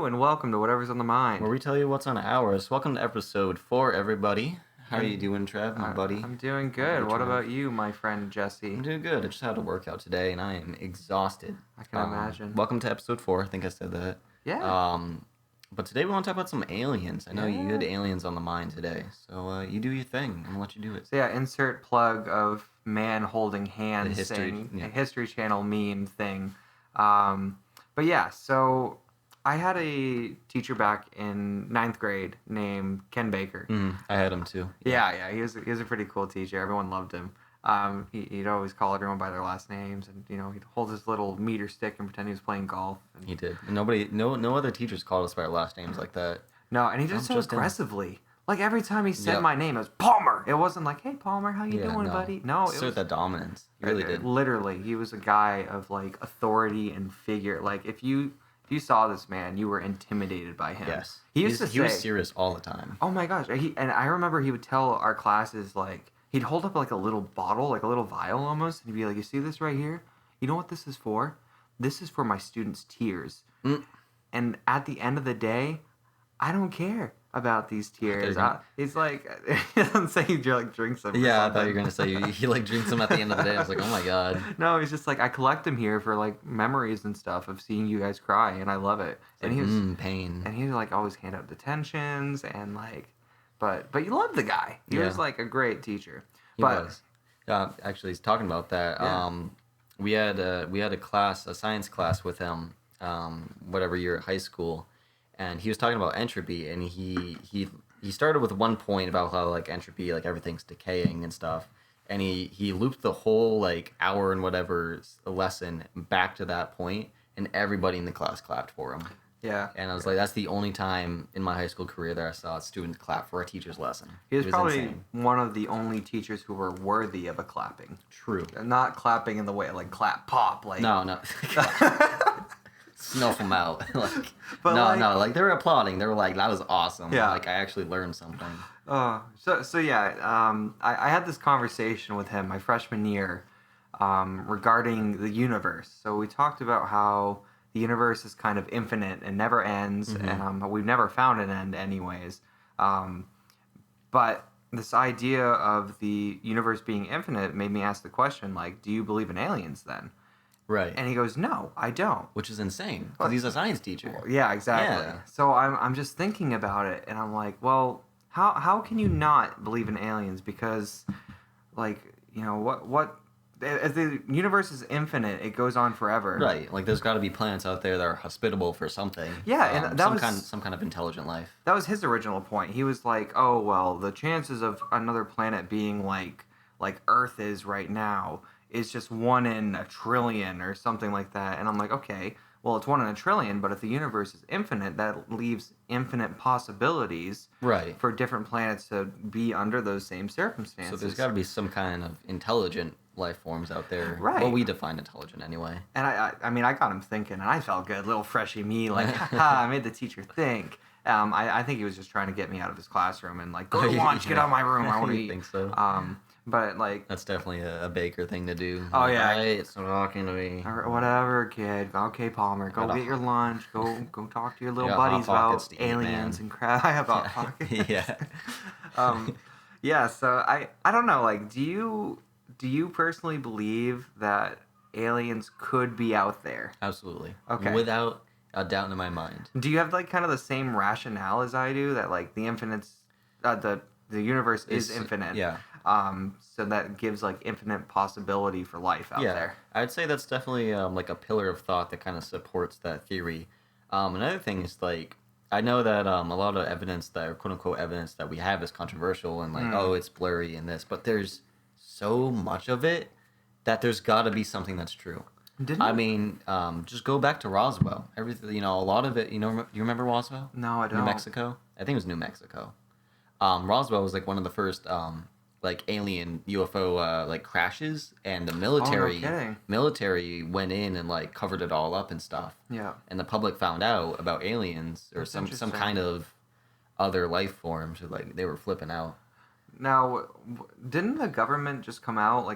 and welcome to Whatever's on the Mind. Where we tell you what's on ours. Welcome to episode 4, everybody. How are you doing, Trev, my buddy? I'm doing good. What about you, my friend Jesse? I'm doing good. I just had a workout today, and I am exhausted. I can imagine. Welcome to episode 4. I think I said that. Yeah. But today we want to talk about some aliens. I know you had aliens on the mind today, so you do your thing. I'm gonna let you do it. So yeah, insert plug of man holding hands, a History Channel meme thing. But yeah, so I had a teacher back in 9th grade named Ken Baker. I had him too. Yeah, he was a pretty cool teacher. Everyone loved him. He'd always call everyone by their last names, and he'd hold his little meter stick and pretend he was playing golf. And he did. No other teachers called us by our last names like that. No, and he did it so aggressively. Like every time he said my name, it was Palmer. It wasn't like, "Hey Palmer, how you doing, buddy?" No, it was that dominance. He really did. Literally, he was a guy of like authority and figure. Like if you saw this man, you were intimidated by him. Yes, he was serious all the time. Oh my gosh, and I remember he would tell our classes like. He'd hold up like a little bottle, like a little vial almost, and he'd be like, "You see this right here? You know what this is for? This is for my students' tears." And at the end of the day, I don't care about these tears. He's like, he doesn't say he drinks them. Yeah, I thought you were going to say he like drinks them at the end of the day. I was like, oh my God. No, he's just like, I collect them here for like memories and stuff of seeing you guys cry, and I love it. And he was pain. And he'd like always hand out detentions and like. But you love the guy. He was like a great teacher. He was. Actually, he's talking about that. Yeah. We had a class, a science class with him, whatever year at high school, and he was talking about entropy, and he started with one point about how like entropy, like everything's decaying and stuff, and he looped the whole like hour and whatever lesson back to that point, and everybody in the class clapped for him. Yeah. And I was like, that's the only time in my high school career that I saw students clap for a teacher's lesson. He was probably insane. One of the only teachers who were worthy of a clapping. True. Not clapping in the way like clap, pop, like. No. Snuff them out. Like they were applauding. They were like, that was awesome. Yeah. Like I actually learned something. So yeah, I had this conversation with him my freshman year regarding the universe. So we talked about how the universe is kind of infinite and never ends. And we've never found an end anyways. But this idea of the universe being infinite made me ask the question, like, do you believe in aliens then? Right. And he goes, no, I don't. Which is insane, because he's a science teacher. Well, yeah, exactly. Yeah. So I'm just thinking about it, and I'm like, well, how can you not believe in aliens? Because, like, what if the universe is infinite, it goes on forever. Right. Like, there's got to be planets out there that are hospitable for something. Yeah, and some kind of intelligent life. That was his original point. He was like, oh, well, the chances of another planet being like Earth is right now is just 1 in a trillion or something like that. And I'm like, okay, well, it's 1 in a trillion, but if the universe is infinite, that leaves infinite possibilities for different planets to be under those same circumstances. So there's got to be some kind of intelligent life forms out there. Right. Well, we define intelligent anyway. And I mean, I got him thinking, and I felt good, little freshy me, like, haha, I made the teacher think. I think he was just trying to get me out of his classroom and like, go to lunch, get out of my room, I want to eat. I think so. But like, that's definitely a Baker thing to do. Oh like, yeah, hey, it's talking to me. Or whatever, kid. Okay, Palmer, go get your lunch. Go talk to your little buddies about aliens and crap. I have hot pockets. Yeah. Yeah. So I don't know. Like, do you personally believe that aliens could be out there? Absolutely. Okay. Without a doubt in my mind. Do you have like kind of the same rationale as I do, that like the universe is infinite? Yeah. So that gives like infinite possibility for life out there. I'd say that's definitely like a pillar of thought that kind of supports that theory. Another thing is like, I know that a lot of evidence that, or quote unquote evidence that we have is controversial and like, oh, it's blurry and this, but there's so much of it that there's got to be something that's true. I mean, just go back to Roswell. Everything, a lot of it, you remember Roswell? No, I don't. New Mexico? I think it was New Mexico. Roswell was like one of the first like alien UFO like crashes, and the military went in and like covered it all up and stuff. Yeah. And the public found out about aliens or some kind of other life forms. Like they were flipping out. Now, didn't the government just come out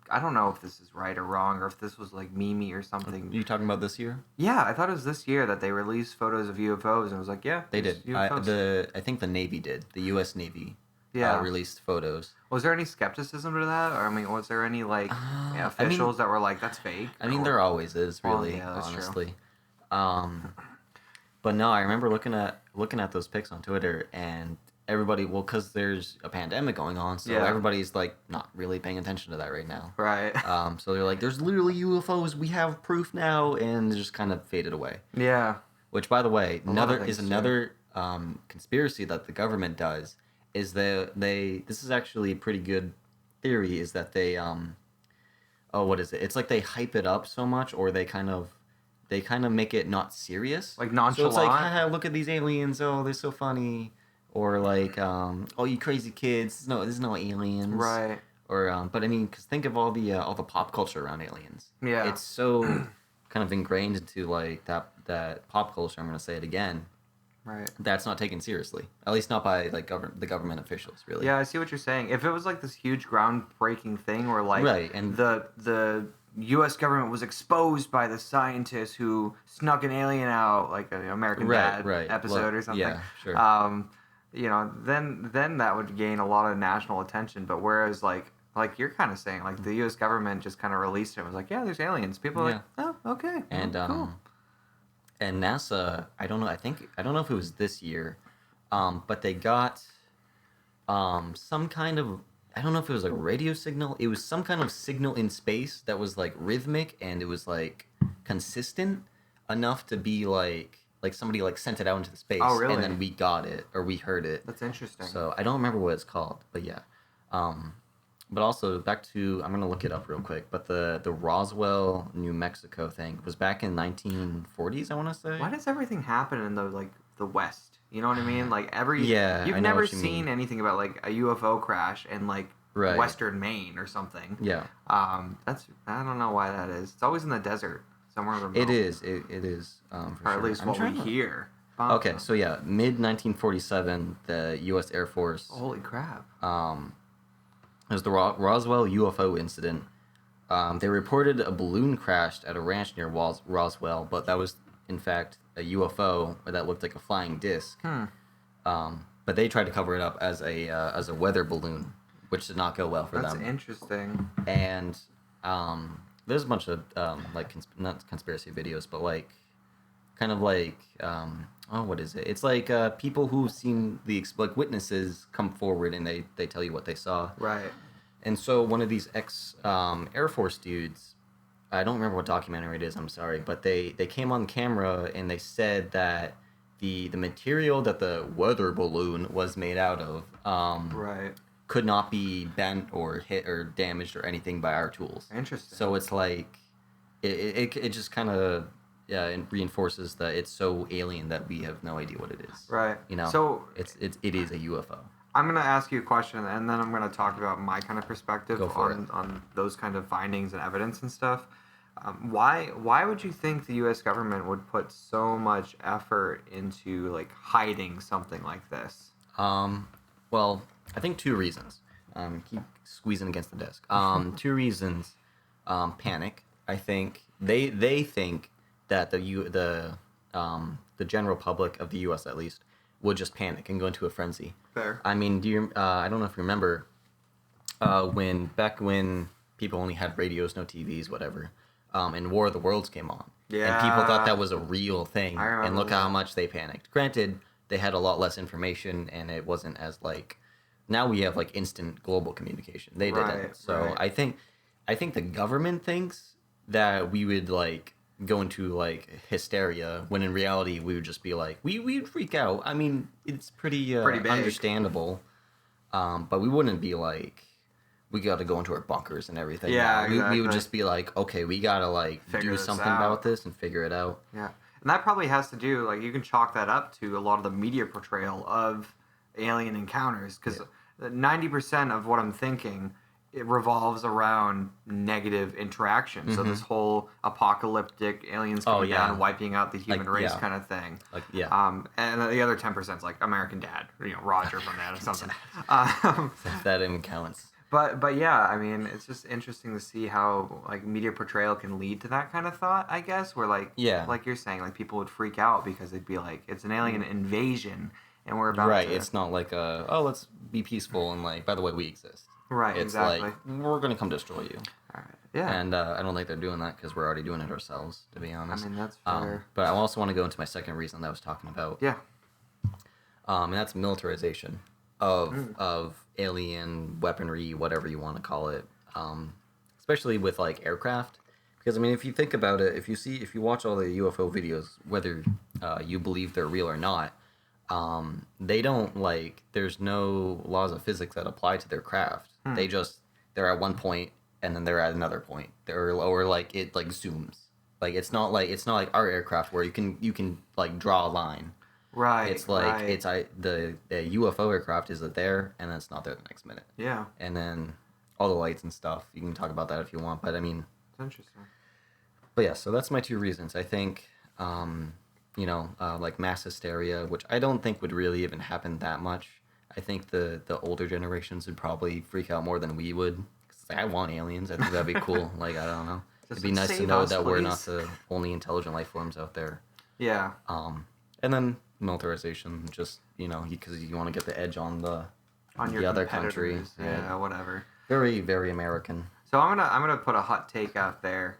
I don't know if this is right or wrong, or if this was like Mimi or something. You talking about this year? Yeah, I thought it was this year that they released photos of UFOs, and it was like, yeah, They there's did. UFOs. I think the Navy did. The U.S. Navy Yeah. released photos. Was there any skepticism to that? Or, I mean, was there any, officials that were like, that's fake? I mean, there always is, really, yeah, that's honestly. But no, I remember looking at those pics on Twitter, and everybody, well, because there's a pandemic going on, so everybody's, like, not really paying attention to that right now. Right. So they're like, there's literally UFOs, we have proof now, and it just kind of faded away. Yeah. Which, by the way, another conspiracy that the government does is this is actually a pretty good theory, is that they what is it? It's like they hype it up so much, or they kind of make it not serious. Like nonchalant. So it's like, haha, look at these aliens, oh, they're so funny. Or like, oh, you crazy kids, there's no aliens. Right. Or, but I mean, because think of all the pop culture around aliens. Yeah. It's so kind of ingrained into like that pop culture, I'm going to say it again. Right. That's not taken seriously. At least not by like the government officials, really. Yeah, I see what you're saying. If it was like this huge groundbreaking thing where like right, and the U.S. government was exposed by the scientists who snuck an alien out, like an American Dad episode or something. Yeah, sure. Then that would gain a lot of national attention. But whereas like you're kind of saying, like the U.S. government just kind of released it and was like, yeah, there's aliens. People are like, oh, okay, and cool. And NASA, I don't know if it was this year, but they got some kind of, I don't know if it was like a radio signal. It was some kind of signal in space that was like rhythmic, and it was like consistent enough to be like somebody like sent it out into the space. Oh, really? And then we got it, or we heard it. That's interesting. So I don't remember what it's called, but yeah. But also back to, I'm gonna look it up real quick. But the Roswell, New Mexico thing was back in 1940s, I want to say. Why does everything happen in the West? You know what I mean? Like you've I know never what you seen mean. anything about like a UFO crash in like Western Maine or something. Yeah. I don't know why that is. It's always in the desert somewhere remote. It is. It is. For or sure. at least what we hear. Okay, so yeah, mid 1947, the U.S. Air Force. Holy crap. It was the Roswell UFO incident. They reported a balloon crashed at a ranch near Roswell, but that was, in fact, a UFO that looked like a flying disc. But they tried to cover it up as a weather balloon, which did not go well for them. That's interesting. And there's a bunch of not conspiracy videos, but like kind of like what is it? It's like people who've seen like witnesses come forward and they tell you what they saw. Right. And so one of these Air Force dudes, I don't remember what documentary it is, I'm sorry, but they came on camera and they said that the material that the weather balloon was made out of could not be bent or hit or damaged or anything by our tools. Interesting. So it's like it just kind of it reinforces that it's so alien that we have no idea what it is. Right. You know. So it is a UFO. I'm gonna ask you a question, and then I'm gonna talk about my kind of perspective on those kind of findings and evidence and stuff. Why would you think the U.S. government would put so much effort into like hiding something like this? Well, I think two reasons. Keep squeezing against the desk. 2 reasons. Panic. I think they think that the general public of the U.S. at least would just panic and go into a frenzy. Fair. I mean, I don't know if you remember back when people only had radios, no TVs, whatever, and War of the Worlds came on. Yeah. And people thought that was a real thing. I remember And look how much they panicked. Granted, they had a lot less information, and it wasn't as like. Now we have like instant global communication. They didn't. So I think the government thinks that we would like go into like hysteria when in reality we would just be like we'd freak out. I mean, it's pretty big. understandable, but we wouldn't be like we got to go into our bunkers and everything. Yeah, we would just be like, okay, we gotta like do something about this and figure it out. Yeah, and that probably has to do like you can chalk that up to a lot of the media portrayal of alien encounters because 90% of what I'm thinking it revolves around negative interaction. So this whole apocalyptic aliens coming down and wiping out the human race kind of thing. And the other 10% is like American Dad, Roger from that or something. If that even counts. But yeah, I mean, it's just interesting to see how like media portrayal can lead to that kind of thought, I guess, where like you're saying, like people would freak out because they'd be like, it's an alien invasion and we're about to... It's not like let's be peaceful and like, by the way, we exist. Right, it's exactly. Like, we're going to come destroy you. All right. Yeah. And I don't think they're doing that because we're already doing it ourselves, to be honest. I mean, that's fair. But I also want to go into my second reason that I was talking about. Yeah. And that's militarization of alien weaponry, whatever you want to call it. Especially with like aircraft. Because I mean, if you think about it, if you watch all the UFO videos, whether you believe they're real or not, they don't like, there's no laws of physics that apply to their craft. They're at one point and then they're at another point. Or like it like zooms. Like it's not like our aircraft where you can like draw a line. Right. It's like the UFO aircraft is there and then it's not there the next minute. Yeah. And then all the lights and stuff. You can talk about that if you want, but I mean, it's interesting. But yeah, so that's my two reasons. I think like mass hysteria, which I don't think would really even happen that much. I think the older generations would probably freak out more than we would. 'Cause I want aliens. I think that'd be cool. Like, I don't know. It'd be nice to know that we're not the only intelligent life forms out there. Yeah. And then militarization, just, because you want to get the edge on the your other country. Yeah, whatever. Very, very American. So I'm gonna put a hot take out there.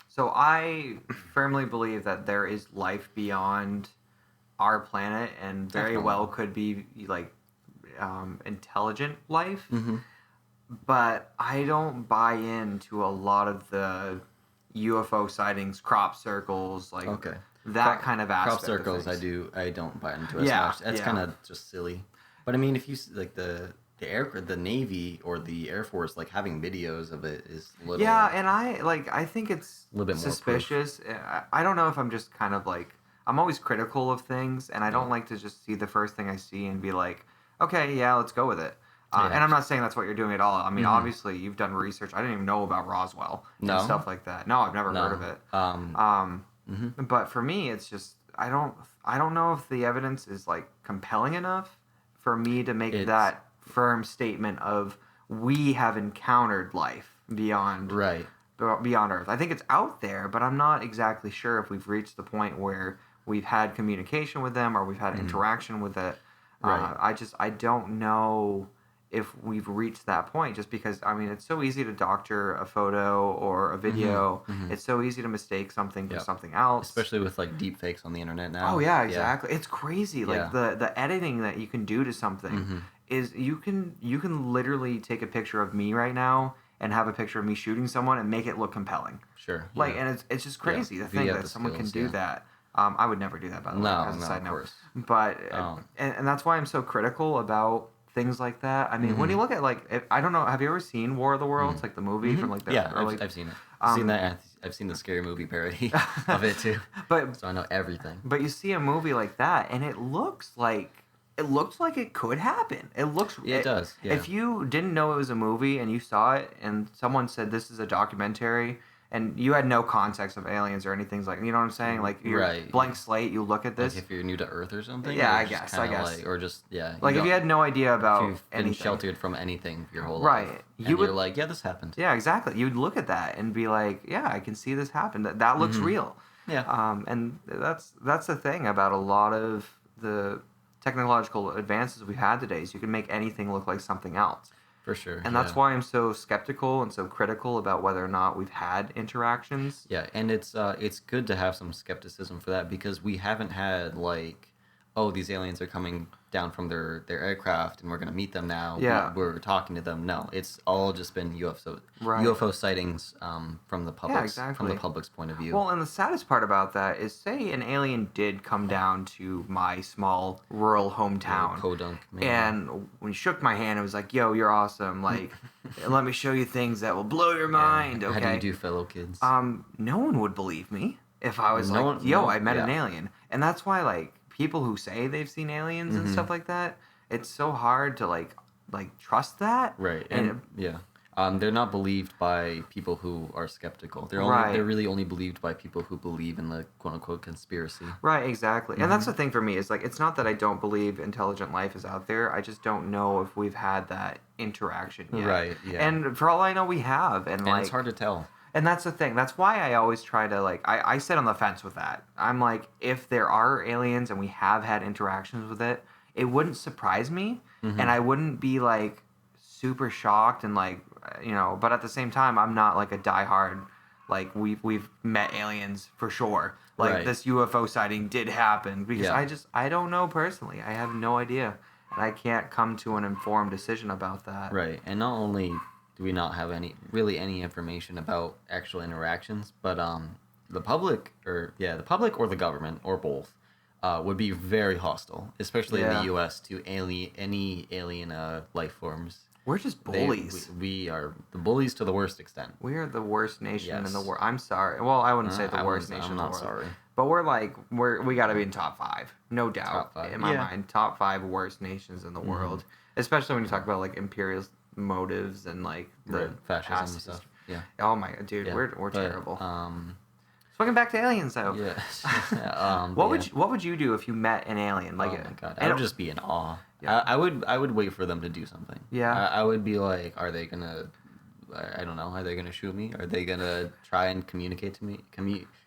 So I firmly believe that there is life beyond our planet, and very well could be like intelligent life. Mm-hmm. But I don't buy into a lot of the UFO sightings, crop circles, like that kind of aspect. Crop circles, I don't buy into as much. That's kind of just silly. But I mean, if you like the Navy or the Air Force, like having videos of it is a little... Yeah, and I think it's a little bit suspicious. I don't know if I'm just kind of like, I'm always critical of things, and I don't like to just see the first thing I see and be like, okay, yeah, let's go with it. And I'm not saying that's what you're doing at all. I mean, obviously, you've done research. I didn't even know about Roswell and stuff like that. No, I've never heard of it. But for me, it's just, I don't know if the evidence is like compelling enough for me to make that firm statement of we have encountered life beyond Earth. I think it's out there, but I'm not exactly sure if we've reached the point where we've had communication with them or we've had interaction with it. I don't know if we've reached that point, just because, I mean, it's so easy to doctor a photo or a video. It's so easy to mistake something for something else. Especially with like deep fakes on the internet now. Oh yeah, exactly. It's crazy. Like the editing that you can do to something is you can literally take a picture of me right now and have a picture of me shooting someone and make it look compelling. Sure. Like, and it's just crazy to think that someone can do that. I would never do that, by the way, as a side note. But and that's why I'm so critical about things like that. I mean, when you look at like, I don't know, have you ever seen War of the Worlds, like the movie from like the early? I've seen it. I've seen the scary movie parody of it too. So I know everything. But you see a movie like that, and it looks like it could happen. It does. Yeah. If you didn't know it was a movie and you saw it, and someone said this is a documentary, and you had no context of aliens or anything, like, you know what I'm saying? Like, you're blank slate, you look at this. Like if you're new to Earth or something? Yeah, I guess. Like, or just, like, if you had no idea about anything. If you've been sheltered from anything your whole life. Right. You're like, yeah, this happened. Yeah, exactly. You'd look at that and be like, yeah, I can see this happen. That looks real. Yeah. And that's the thing about a lot of the technological advances we've had today, is you can make anything look like something else. For sure. And that's why I'm so skeptical and so critical about whether or not we've had interactions. Yeah, and it's good to have some skepticism for that, because we haven't had like, oh, these aliens are coming down from their aircraft and we're going to meet them now. Yeah. We're talking to them. No, it's all just been UFO sightings from the public's point of view. Well, and the saddest part about that is, say an alien did come down to my small rural hometown. Podunk, and when he shook my hand, it was like, yo, you're awesome. Like, let me show you things that will blow your mind. Okay. How do you do, fellow kids? No one would believe me if I was I met an alien. And that's why, like, people who say they've seen aliens and stuff like that, it's so hard to like like trust that. Right. And Yeah. They're not believed by people who are skeptical. Right. They're really only believed by people who believe in the quote unquote conspiracy. Right, exactly. And that's the thing for me is like it's not that I don't believe intelligent life is out there. I just don't know if we've had that interaction yet. Right, yeah. And for all I know, we have. And like, it's hard to tell. And that's the thing. That's why I always try to like I sit on the fence with that. I'm like, if there are aliens and we have had interactions with it, it wouldn't surprise me, and I wouldn't be like super shocked and like but at the same time, I'm not like a diehard like we've met aliens for sure. Like Right. this UFO sighting did happen because Yeah. I don't know personally. I have no idea, and I can't come to an informed decision about that. Right. And not only do we not have any information about actual interactions, but the public or the government or both would be very hostile, especially in Yeah. the U.S. to any alien life forms. We're just bullies. We are the bullies to the worst extent. We are the worst nation in the Yes. world. I'm sorry. Well, I wouldn't say the I worst wouldn't- nation I'm in the not world. sorry. But we got to be in top 5, no doubt. Top 5. In my Yeah. mind, top 5 worst nations in the world. Especially when you talk about like imperialist motives and like the Right. Fascism past and stuff. history. Yeah. Oh my dude, Yeah. we're But, terrible. Swinging back to aliens though. Yeah. What would you do if you met an alien? Like, oh my god, I would just be in awe. Yeah. I would wait for them to do something. Yeah. I would be like, are they gonna? I don't know. Are they gonna shoot me? Are they gonna try and communicate to me?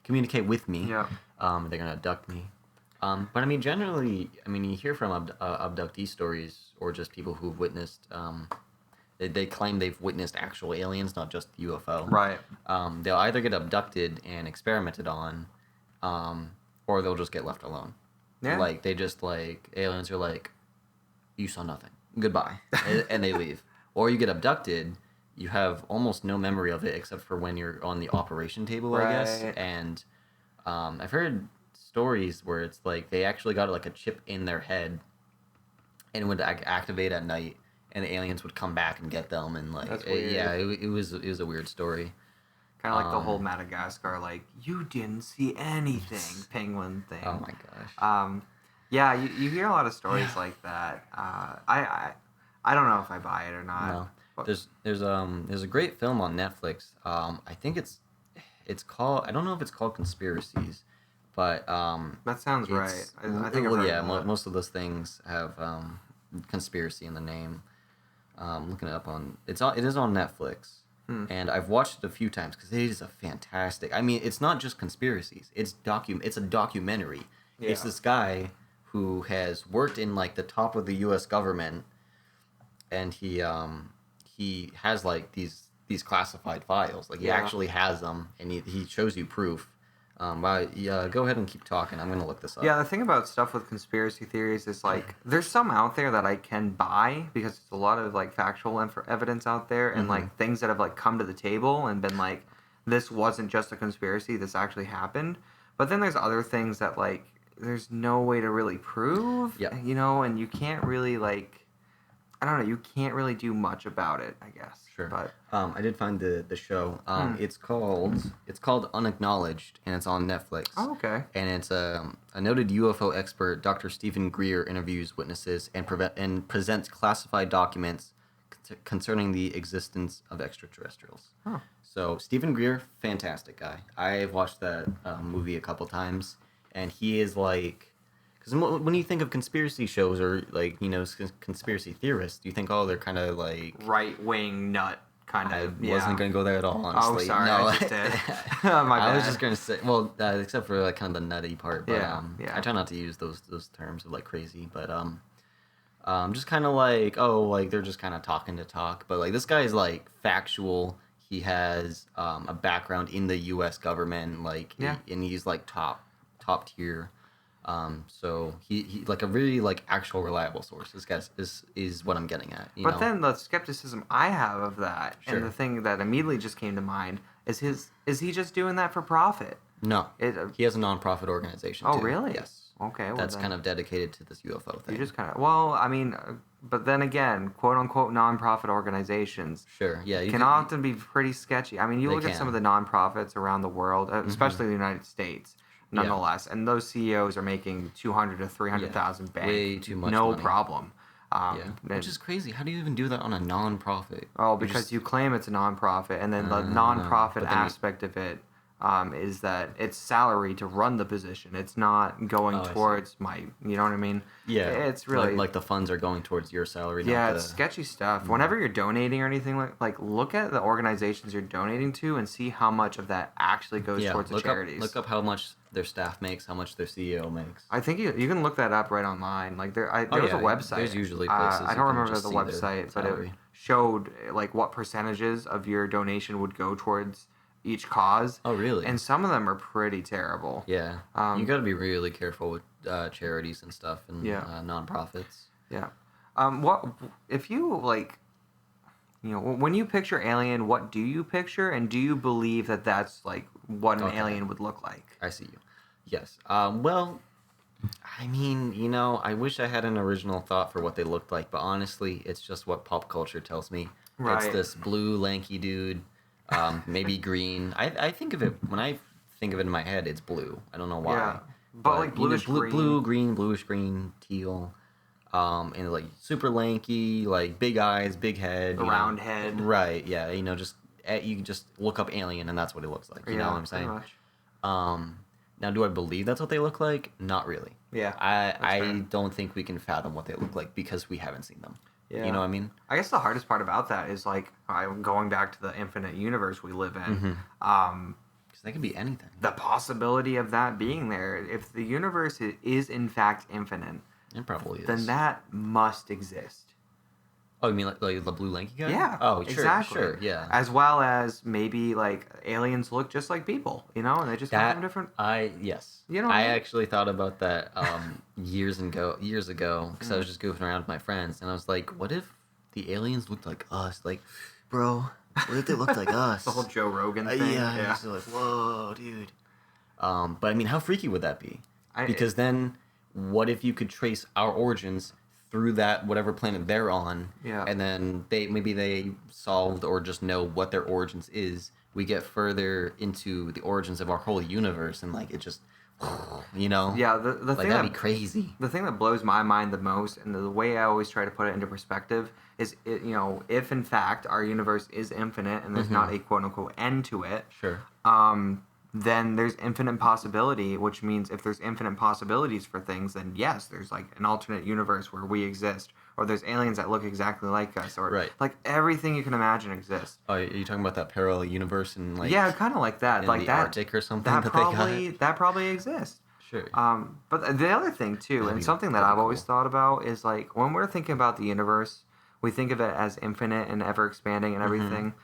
Communicate with me? Yeah. Are they gonna abduct me? But I mean, generally, you hear from abductee stories or just people who've witnessed. They claim they've witnessed actual aliens, not just UFO. Right. They'll either get abducted and experimented on, or they'll just get left alone. Yeah. Like they just like aliens are like, you saw nothing, goodbye, and they leave. Or you get abducted, you have almost no memory of it except for when you're on the operation table, I guess. Right. And I've heard stories where it's like they actually got like a chip in their head, and it would activate at night. And the aliens would come back and get them, and like, That's weird. it was a weird story. Kind of like the whole Madagascar, like you didn't see anything, penguin thing. Oh my gosh. Yeah, you hear a lot of stories like that. I don't know if I buy it or not. No, But- there's a great film on Netflix. I think it's called. I don't know if it's called Conspiracies, but that sounds right. it's- I think I've heard of that. most of those things have conspiracy in the name. Looking it up it is on Netflix, and I've watched it a few times because it is a fantastic. It's not just conspiracies; it's a documentary. Yeah. It's this guy who has worked in like the top of the U.S. government, and he has like these classified files. Like he Yeah. actually has them, and he shows you proof. Go ahead and keep talking. I'm gonna look this up. Yeah, the thing about stuff with conspiracy theories is like there's some out there that I can buy because there's a lot of like factual evidence out there and like things that have like come to the table and been like this wasn't just a conspiracy, this actually happened. But then there's other things that like there's no way to really prove, Yeah. and you can't really like I don't know, you can't really do much about it, I guess. Sure. But I did find the show. It's called Unacknowledged, and it's on Netflix. oh, okay. And it's a noted UFO expert, Dr. Stephen Greer, interviews witnesses and presents classified documents concerning the existence of extraterrestrials. Huh. So Stephen Greer, fantastic guy. I've watched that movie a couple times, and he is like. Because when you think of conspiracy shows or like conspiracy theorists, you think they're kind of like Right wing nut kind I of. wasn't gonna go there at all, honestly. Oh, sorry, no. I just did. My I was bad. just gonna say, except for like kind of the nutty part. But, Yeah, yeah. I try not to use those terms of like crazy, but just kind of like they're just kind of talking to talk. But like this guy is like factual. He has a background in the U.S. government, like Yeah. and he's like top tier. So he like a really like actual reliable source. This guy is what I'm getting at. But then the skepticism I have of that, Sure. and the thing that immediately just came to mind is he just doing that for profit? no, It, he has a non-profit organization. oh, too. really? Yes. Okay. Well, That's then kind of dedicated to this UFO thing. you just kind of but then again, quote unquote nonprofit organizations Sure. Yeah. can often be pretty sketchy. I mean, you They look at some of can. the nonprofits around the world, especially the United States. Nonetheless, and those CEOs are making 200 to 300,000 bank, way too much no money. problem. Which is crazy. How do you even do that on a non-profit? Oh, because you claim it's a nonprofit, and then the nonprofit aspect of it is that it's salary to run the position. It's not going towards you know what I mean? Yeah. It's really like the funds are going towards your salary. Yeah, not it's sketchy stuff. Whenever you're donating or anything like look at the organizations you're donating to and see how much of that actually goes towards the charities. Look up how much their staff makes, how much their CEO makes. I think you can look that up right online. Like there was a website. There's usually places. I don't remember the website, but it showed like what percentages of your donation would go towards each cause. Oh, really? And some of them are pretty terrible. Yeah. You got to be really careful with charities and stuff and nonprofits. Yeah. What if you like? You know, when you picture alien, what do you picture, and do you believe that that's like what an alien would look like? I see you. Yes. Well, I mean, you know, I wish I had an original thought for what they looked like, but honestly, it's just what pop culture tells me. Right. It's this blue, lanky dude, maybe green. I think of it, when I think of it in my head, it's blue. I don't know why. Yeah. But like bluish green. Blue, green, bluish green, teal. And like super lanky, like big eyes, big head. Round head. Right, yeah. You know, you can just look up alien and that's what it looks like. You know what I'm saying? Pretty much. Now, do I believe that's what they look like? Not really. Yeah. I don't think we can fathom what they look like because we haven't seen them. Yeah. You know what I mean? I guess the hardest part about that is like going back to the infinite universe we live in. Because they could be anything. The possibility of that being there. If the universe is in fact infinite, it probably is. Then that must exist. Oh, you mean like the blue lanky guy? Yeah. Oh, exactly. Sure, yeah. As well as maybe like aliens look just like people, you know, and they just come from different. Yes. You know. I actually thought about that years ago because I was just goofing around with my friends and I was like, what if the aliens looked like us? Like, bro, what if they looked like us? The whole Joe Rogan thing. Yeah. So like, whoa, dude. But I mean, how freaky would that be? Because then, what if you could trace our origins through that whatever planet they're on, and then they solved or just know what their origins is. We get further into the origins of our whole universe, and like it just, you know, the thing that'd be crazy. The thing that blows my mind the most, and the way I always try to put it into perspective, is if in fact our universe is infinite and there's not a quote unquote end to it, then there's infinite possibility, which means if there's infinite possibilities for things, then yes, there's like an alternate universe where we exist, or there's aliens that look exactly like us, or like everything you can imagine exists. Oh, are you talking about that parallel universe and like kind of like that, like the that Arctic or something? That probably exists. Sure. But the other thing too, and something that I've always thought about is like when we're thinking about the universe, we think of it as infinite and ever expanding and everything.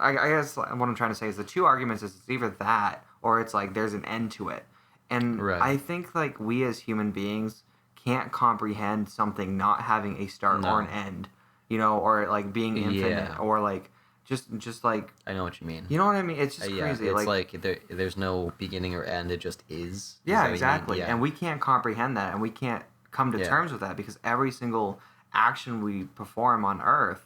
I guess what I'm trying to say is the two arguments is it's either that or it's like there's an end to it. And I think like we as human beings can't comprehend something not having a start or an end, you know, or like being infinite or like just like I know what you mean. You know what I mean? It's just crazy. It's like there's no beginning or end. It just is. Yeah, exactly. Yeah. And we can't comprehend that, and we can't come to terms with that because every single action we perform on Earth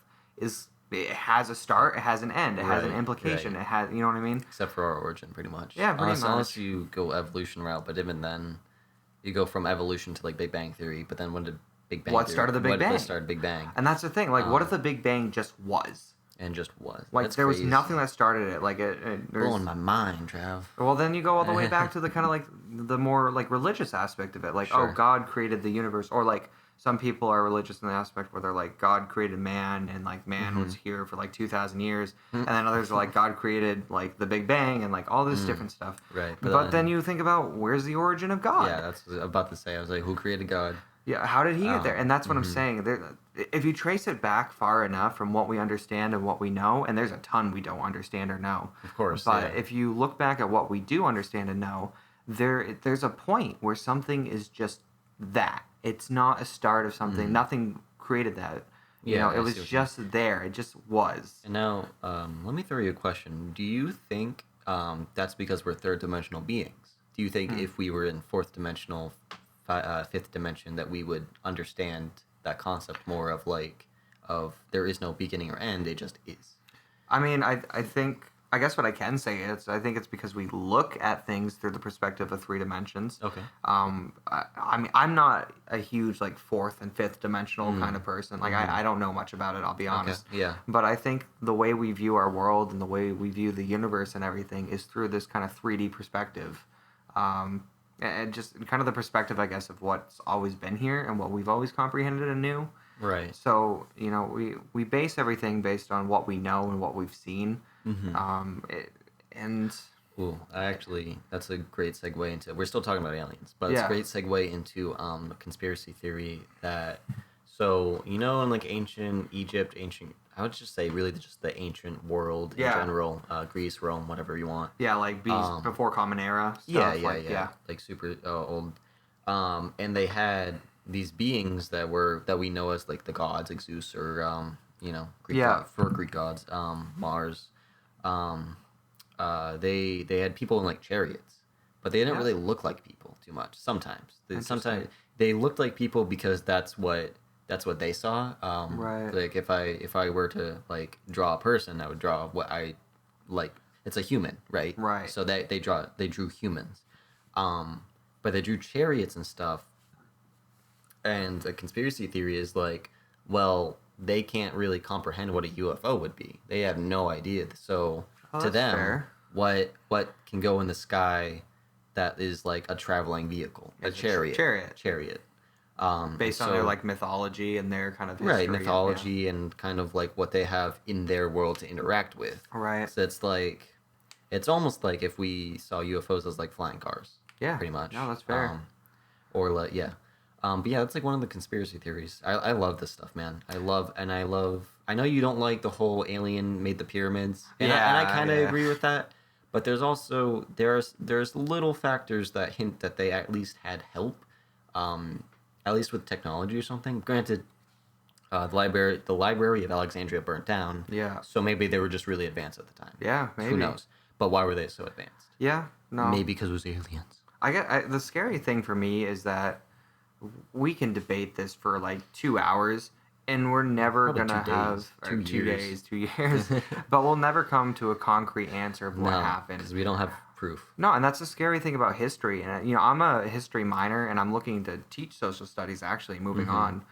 it has a start, it has an end, it has an implication, it has, you know what I mean? Except for our origin, pretty much. Yeah, pretty much. Unless you go evolution route, but even then, you go from evolution to like Big Bang Theory. But then when did Big Bang? What started the Big Bang? What started Big Bang? And that's the thing. Like, what if the Big Bang just was? And just was. Like there was nothing that started it. Like it blowing my mind, Trav. Well, then you go all the way back to the kind of like the more like religious aspect of it. Like, oh, God created the universe, or like. Some people are religious in the aspect where they're like, God created man, and like man was here for like 2,000 years. And then others are like, God created like the Big Bang and like all this different stuff. Right. But then you think about where's the origin of God? Yeah, that's what I was about to say. I was like, who created God? Yeah, how did he get there? And that's what I'm saying. If you trace it back far enough from what we understand and what we know, and there's a ton we don't understand or know. Of course. But if you look back at what we do understand and know, there's a point where something is just that. It's not a start of something. Nothing created that. You know, it was just there. It just was. And now, let me throw you a question. Do you think that's because we're third dimensional beings? Do you think if we were in fourth dimensional, fifth dimension, that we would understand that concept more of like, of there is no beginning or end, it just is? I mean, I think I guess what I can say is I think it's because we look at things through the perspective of three dimensions. Okay. I mean, I'm not a huge like fourth and fifth dimensional kind of person. Like I don't know much about it. I'll be honest. Okay. Yeah. But I think the way we view our world and the way we view the universe and everything is through this kind of 3D perspective. And just kind of the perspective, I guess, of what's always been here and what we've always comprehended and knew. Right. So, we base everything based on what we know and what we've seen. And Ooh, that's a great segue into. We're still talking about aliens, but it's a great segue into a conspiracy theory that. So in like ancient Egypt, I would just say really just the ancient world in general, Greece, Rome, whatever you want. Yeah, like before Common Era stuff. Yeah. Like super old. And they had these beings that we know as like the gods, like Zeus or Greek gods, Mars. They had people in like chariots, but they didn't really look like people too much. Sometimes they looked like people because that's what they saw. Right. Like if I were to like draw a person, I would draw what I like. It's a human, right? Right. So they drew humans, but they drew chariots and stuff. And the conspiracy theory is like, well, they can't really comprehend what a UFO would be. They have no idea. So to them, fair. what can go in the sky that is like a traveling vehicle, a chariot. Based on their like mythology and their kind of history. Right, mythology and kind of like what they have in their world to interact with. Right. So it's almost like if we saw UFOs as like flying cars. Yeah. Pretty much. No, that's fair. But yeah, that's like one of the conspiracy theories. I love this stuff, man. I know you don't like the whole alien made the pyramids. And I kind of agree with that. But there's also, there's little factors that hint that they at least had help. At least with technology or something. Granted, the library of Alexandria burnt down. Yeah. So maybe they were just really advanced at the time. Yeah, maybe. Who knows? But why were they so advanced? Yeah, no. Maybe because it was aliens. The scary thing for me is that we can debate this for like 2 hours and we're never Probably gonna 2 have days. 2 days, 2 years, but we'll never come to a concrete answer of what happened because we don't have proof. No, and that's the scary thing about history. And I'm a history minor, and I'm looking to teach social studies. Actually, moving on.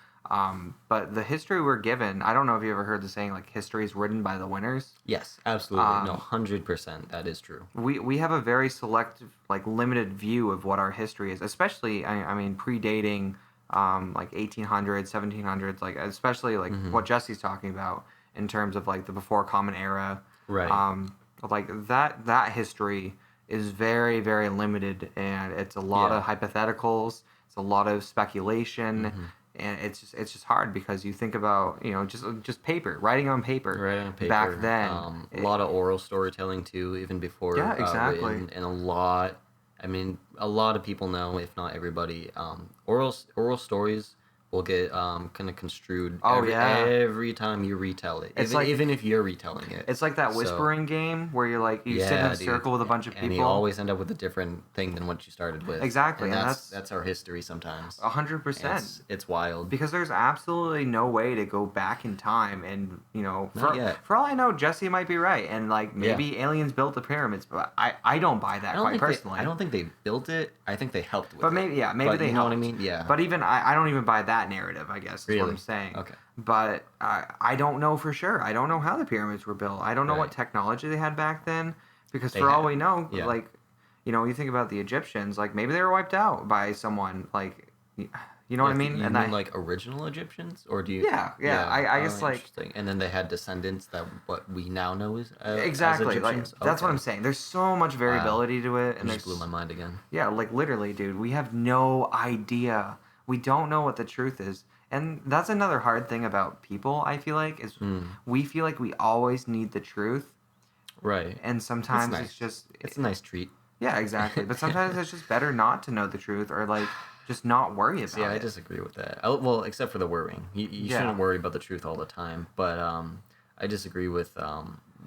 But the history we're given, I don't know if you ever heard the saying like history is written by the winners. Yes, absolutely. No, 100%. That is true. We have a very selective, like limited view of what our history is, especially I mean predating like 1800s, 1700s, like especially like what Jesse's talking about in terms of like the before Common Era. Right. Like that history is very, very limited, and it's a lot of hypotheticals. It's a lot of speculation, and it's just hard because you think about just paper, writing on paper. Back then, a lot of oral storytelling too, even before. Yeah, exactly. And a lot of people know, if not everybody, oral stories will get kind of construed every time you retell it. Even if you're retelling it. It's like that whispering game where you're like you sit in a circle with a bunch of people. And you always end up with a different thing than what you started with. Exactly. And that's our history sometimes. 100%. It's wild. Because there's absolutely no way to go back in time and, for all I know, Jesse might be right. And like maybe aliens built the pyramids, but I don't buy that quite personally. I don't think they built it. I think they helped with it. But maybe they helped. You know what I mean? Yeah. But even I don't even buy that narrative, I guess, is what I'm saying. Okay. But I don't know for sure. I don't know how the pyramids were built. I don't know what technology they had back then. Because all we know, like, you think about the Egyptians, like, maybe they were wiped out by someone, like, you know what I mean? You mean like original Egyptians? Or do you... Yeah. I guess, like... Interesting. And then they had descendants that what we now know is exactly. as Egyptians? Like, that's what I'm saying. There's so much variability to it. And just blew my mind again. Yeah, like, literally, dude. We have no idea. We don't know what the truth is. And that's another hard thing about people, I feel like, is we feel like we always need the truth. Right. And sometimes it's just... It's a nice treat. Yeah, exactly. But sometimes it's just better not to know the truth or, like, just not worry about it. Yeah, I disagree with that. Well, except for the worrying. You shouldn't worry about the truth all the time. But I disagree with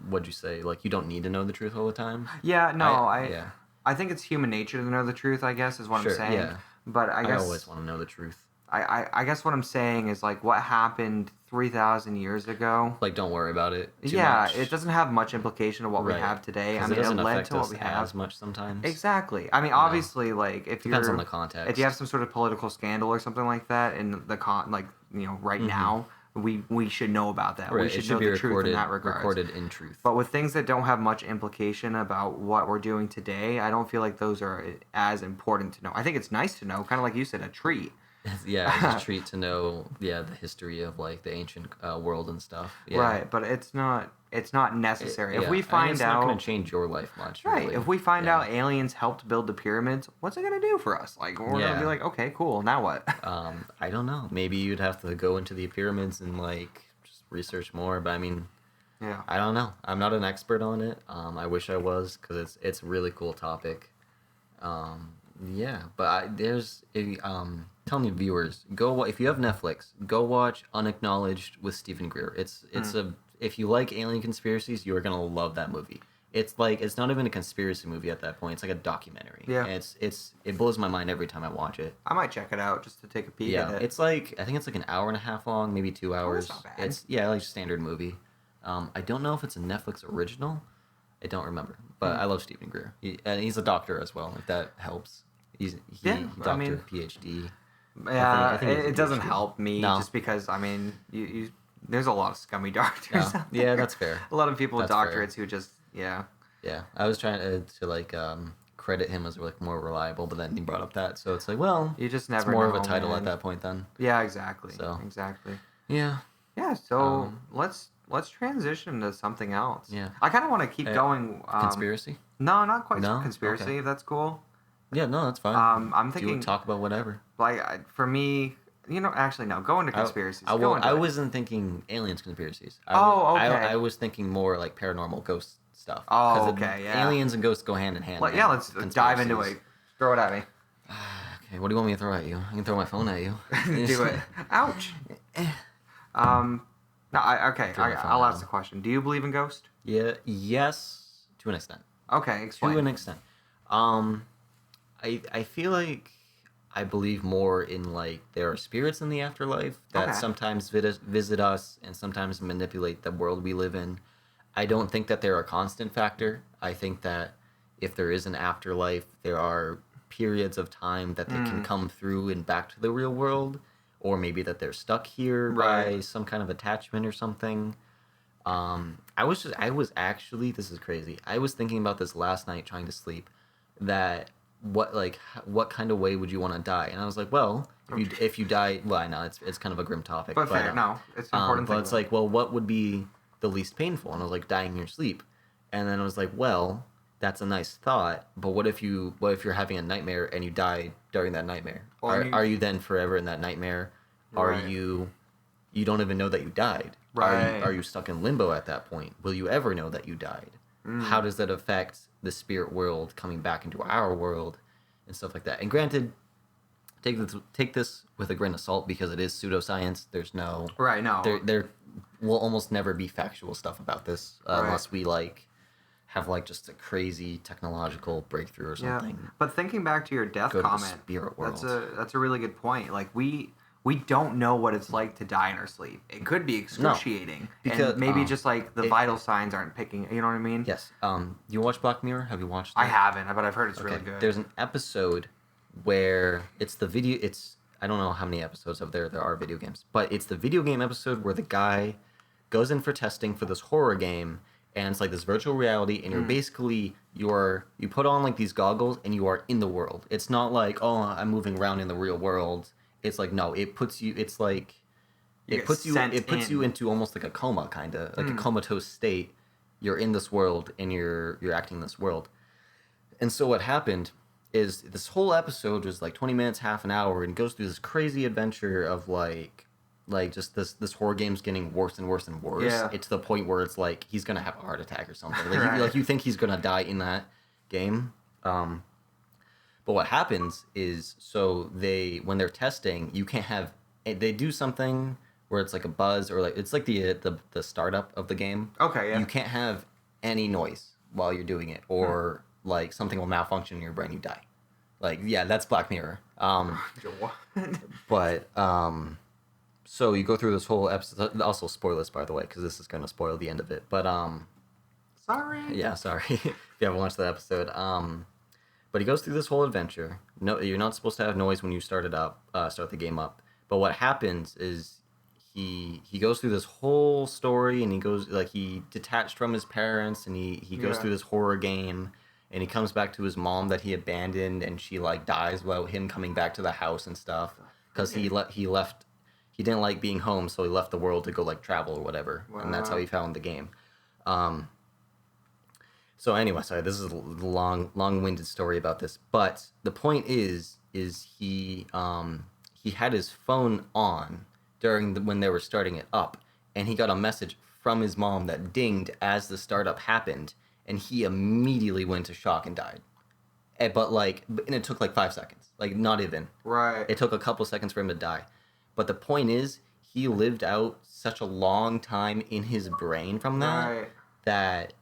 what'd you say? Like, you don't need to know the truth all the time? Yeah, no, I think it's human nature to know the truth, I guess, is what I'm saying. Yeah. But I guess... I always want to know the truth. I guess what I'm saying is like what happened 3,000 years ago. Like, don't worry about it too Yeah, much. it doesn't have much implication of what we Right. have today. I 'Cause mean, it it doesn't led affect to what us we have. as much sometimes. Exactly. I mean, know? obviously, like Depends on the context. if you have some sort of political scandal or something like that in the like right now, we should know about that. Right. We It should should know be the truth in recorded, that regard. recorded in truth. But with things that don't have much implication about what we're doing today, I don't feel like those are as important to know. I think it's nice to know, kind of like you said, a treat. Yeah, it's a treat to know, the history of like the ancient world and stuff. Yeah. Right, but it's not necessary. If we it's find not out, going to change your life much. right, Really. if we find Yeah. out aliens helped build the pyramids, what's it gonna do for us? Like we're gonna be Yeah. like, okay, cool, now what? I don't know. Maybe you'd have to go into the pyramids and like just research more. But I mean, Yeah. I don't know. I'm not an expert on it. I wish I was because it's a really cool topic. Yeah, but telling you viewers, if you have Netflix, go watch Unacknowledged with Stephen Greer. If you like alien conspiracies, you are gonna love that movie. It's not even a conspiracy movie at that point. It's like a documentary. Yeah. And it blows my mind every time I watch it. I might check it out just to take a peek Yeah, at it. it's like I think it's like an hour and a half long, maybe 2 hours. not bad. It's like a standard movie. I don't know if it's a Netflix original. I don't remember, but I love Stephen Greer. And he's a doctor as well. If that helps, Yeah, doctor, I mean- PhD. Yeah, I think it's a it doesn't PhD. help me No. just because I mean you there's a lot of scummy doctors. Yeah, out yeah, there. that's fair. A lot of people with That's fair. doctorates who just Yeah, I was trying to like credit him as like more reliable, but then he brought up that, so it's like, well, you just it's never more know, of a title man. at that point then. Yeah, exactly. So. Exactly. Yeah, Yeah, so Um, let's transition to something else. Yeah. I kind of want to keep going. conspiracy. No, not quite No? conspiracy. Okay. If that's cool. Yeah, no, that's fine. I'm You thinking would talk about whatever. like for me, actually no. Go into conspiracies. Go into I it. wasn't thinking aliens conspiracies. Oh, okay. I was thinking more like paranormal ghost stuff. Oh, 'Cause okay, yeah. Aliens and ghosts go hand in hand. Like, man. yeah, let's dive into Conspiracies. it. Throw it at me. Okay, what do you want me to throw at you? I can throw my phone at you. Do it. Ouch. No, Throw my phone I'll at ask him. the question. Do you believe in ghosts? Yeah. Yes, to an extent. Okay, explain. To an extent. I feel like I believe more in like there are spirits in the afterlife that Okay. sometimes visit us and sometimes manipulate the world we live in. I don't think that they're a constant factor. I think that if there is an afterlife, there are periods of time that they can come through and back to the real world, or maybe that they're stuck here by Right. some kind of attachment or something. I was actually, this is crazy. I was thinking about this last night trying to sleep, that what kind of way would you want to die? And I was like, well, if you die, well, I know it's kind of a grim topic, But fair, no, it's an important but thing. it's like, well, what would be the least painful? And I was like, dying in your sleep. And then I was like, well, that's a nice thought, but what if you're having a nightmare and you die during that nightmare? Or Are you then forever in that nightmare? Right. Are you don't even know that you died? Right. Are you stuck in limbo at that point? Will you ever know that you died? How does that affect the spirit world coming back into our world and stuff like that? And granted, take this with a grain of salt because it is pseudoscience. There's no right, no. there will almost never be factual stuff about this unless we like have like just a crazy technological breakthrough or Yeah, something. but thinking back to your death Go to the comment, spirit world. that's a really good point. Like we don't know what it's like to die in our sleep. It could be excruciating, because, and maybe just like the it- vital signs aren't picking. You know what I mean? Yes. You watch Black Mirror? Have you watched it? I haven't, but I've heard it's really good. There's an episode where it's the video. I don't know how many episodes of there are video games, but it's the video game episode where the guy goes in for testing for this horror game, and it's like this virtual reality, and you're basically you put on like these goggles and you are in the world. It's not like, oh, I'm moving around in the real world. It's like, no, it puts you. It's like You it get puts you sent you in. into almost like a coma, kind of like a comatose state. You're in this world and you're acting in this world. And so what happened is this whole episode was like 20 minutes, half an hour, and goes through this crazy adventure of like just this horror game's getting worse and worse and worse. Yeah. It's to the point where it's like he's gonna have a heart attack or something. Like, Right. you think he's gonna die in that game. But what happens is, so when they're testing, you can't have, they do something where it's like a buzz or like it's like the startup of the game. Okay, yeah. You can't have any noise while you're doing it, or like something will malfunction in your brain, you die. Like, yeah, that's Black Mirror. What? But so you go through this whole episode. Also, spoilers, by the way, because this is gonna spoil the end of it. But Sorry. yeah, sorry if you haven't watched the episode. But he goes through this whole adventure. No, you're not supposed to have noise when you start the game up. But what happens is he goes through this whole story, and he goes like he detached from his parents, and he goes Yeah. through this horror game, and he comes back to his mom that he abandoned, and she like dies without him coming back to the house and stuff because he left. He didn't like being home, so he left the world to go like travel or whatever, and that's how Wow. he found the game. So anyway, sorry, this is a long-winded story about this, but the point is he had his phone on when they were starting it up, and he got a message from his mom that dinged as the startup happened, and he immediately went into shock and died. And it took like 5 seconds, like not even. Right. It took a couple seconds for him to die, but the point is he lived out such a long time in his brain from that Right.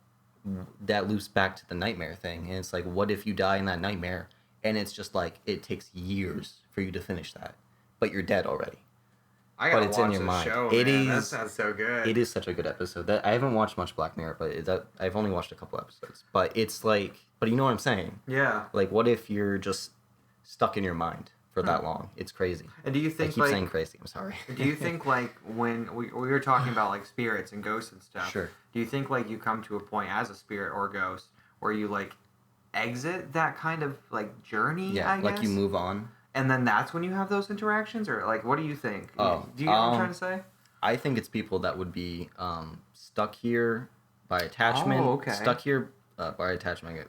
that loops back to the nightmare thing, and it's like, what if you die in that nightmare and it's just like it takes years for you to finish that, but you're dead already. I gotta But it's watch in your this mind. show, It man. That is- sounds so good. It is such a good episode. That I haven't watched much Black Mirror, but I've only watched a couple episodes. But it's like, but you know what I'm saying? Yeah. Like, what if you're just stuck in your mind for that long? It's crazy. And do you I think keep saying crazy. I'm sorry. do you think like when we were talking about like spirits and ghosts and stuff? Sure. Do you think like you come to a point as a spirit or ghost where you like exit that kind of like journey? Yeah, I guess? like you move on. And then that's when you have those interactions, or like what do you think? Oh, do you know what I'm trying to say? I think it's people that would be stuck here by attachment. Oh, okay. Stuck here by attachment.